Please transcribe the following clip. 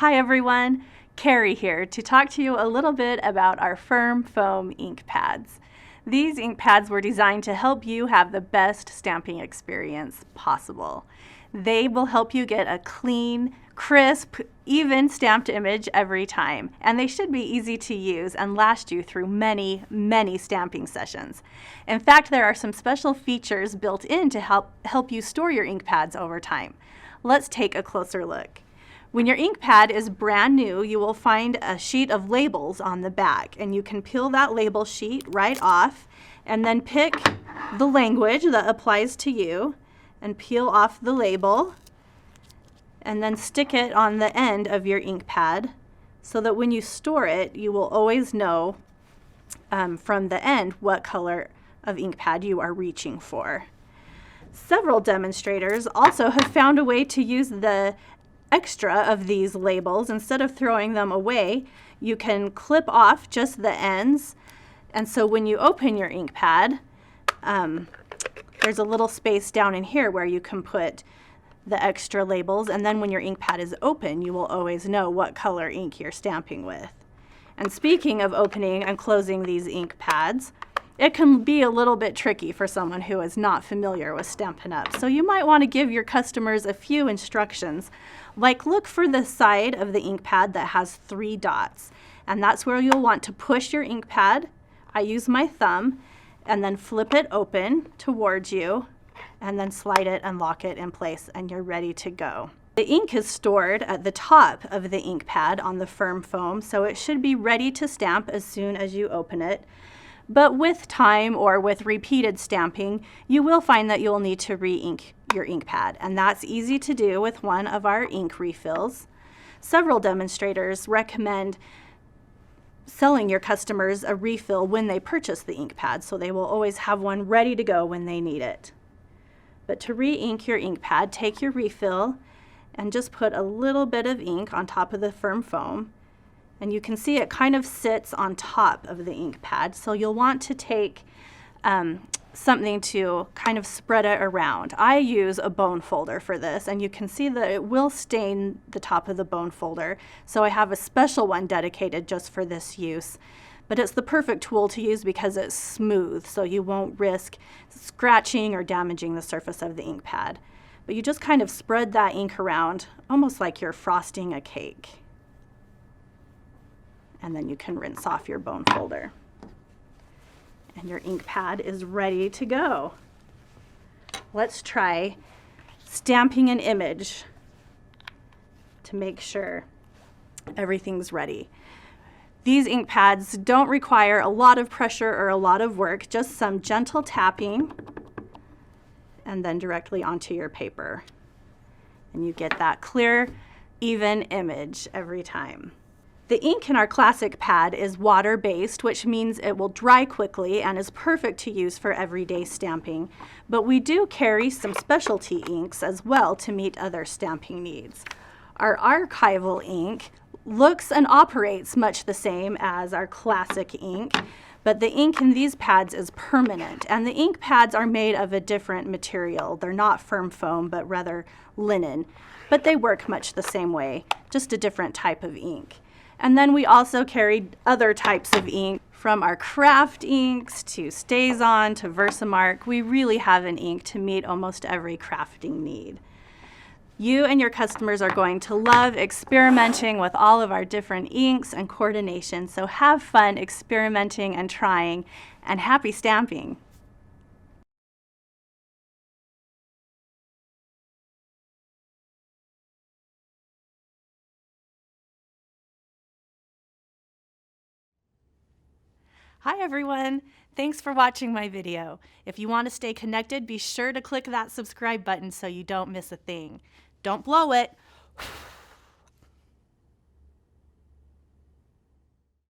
Hi everyone, Carrie here to talk to you a little bit about our Firm Foam ink pads. These ink pads were designed to help you have the best stamping experience possible. They will help you get a clean, crisp, even stamped image every time, and they should be easy to use and last you through many, many stamping sessions. In fact, there are some special features built in to help you store your ink pads over time. Let's take a closer look. When your ink pad is brand new, you will find a sheet of labels on the back, and you can peel that label sheet right off and then pick the language that applies to you and peel off the label and then stick it on the end of your ink pad so that when you store it, you will always know from the end what color of ink pad you are reaching for. Several demonstrators also have found a way to use the extra of these labels. Instead of throwing them away, you can clip off just the ends, and so when you open your ink pad, there's a little space down in here where you can put the extra labels, and then when your ink pad is open, you will always know what color ink you're stamping with. And speaking of opening and closing these ink pads, it can be a little bit tricky for someone who is not familiar with Stampin' Up! So you might want to give your customers a few instructions, like look for the side of the ink pad that has 3 dots, and that's where you'll want to push your ink pad. I use my thumb, and then flip it open towards you, and then slide it and lock it in place, and you're ready to go. The ink is stored at the top of the ink pad on the Firm Foam, so it should be ready to stamp as soon as you open it. But with time or with repeated stamping, you will find that you'll need to re-ink your ink pad, and that's easy to do with one of our ink refills. Several demonstrators recommend selling your customers a refill when they purchase the ink pad, so they will always have one ready to go when they need it. But to re-ink your ink pad, take your refill and just put a little bit of ink on top of the Firm Foam. And you can see it kind of sits on top of the ink pad, so you'll want to take something to kind of spread it around. I use a bone folder for this, and you can see that it will stain the top of the bone folder, so I have a special one dedicated just for this use. But it's the perfect tool to use because it's smooth, so you won't risk scratching or damaging the surface of the ink pad. But you just kind of spread that ink around, almost like you're frosting a cake. And then you can rinse off your bone folder. And your ink pad is ready to go. Let's try stamping an image to make sure everything's ready. These ink pads don't require a lot of pressure or a lot of work, just some gentle tapping and then directly onto your paper. And you get that clear, even image every time. The ink in our classic pad is water-based, which means it will dry quickly and is perfect to use for everyday stamping. But we do carry some specialty inks as well to meet other stamping needs. Our archival ink looks and operates much the same as our classic ink, but the ink in these pads is permanent, and the ink pads are made of a different material. They're not Firm Foam, but rather linen. But they work much the same way, just a different type of ink. And then we also carried other types of ink, from our craft inks to StazOn to Versamark. We really have an ink to meet almost every crafting need. You and your customers are going to love experimenting with all of our different inks and coordinations, so have fun experimenting and trying, and happy stamping! Hi everyone! Thanks for watching my video. If you want to stay connected, be sure to click that subscribe button so you don't miss a thing. Don't blow it!